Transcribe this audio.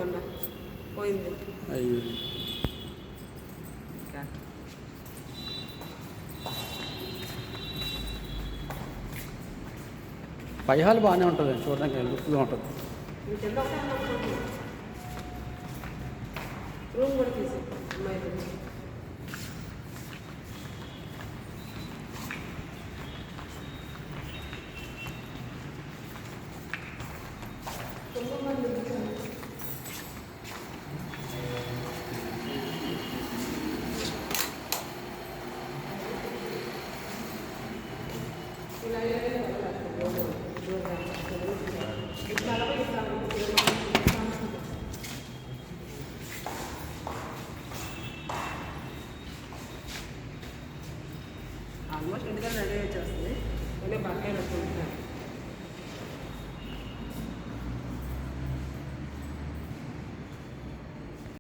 మొన్న పోయింది. అయ్యో పై హాల్ బాగానే ఉంటుంది, చూడడానికి లుక్గా ఉంటుంది. రూమ్ కూడా తీసి అమ్మాయి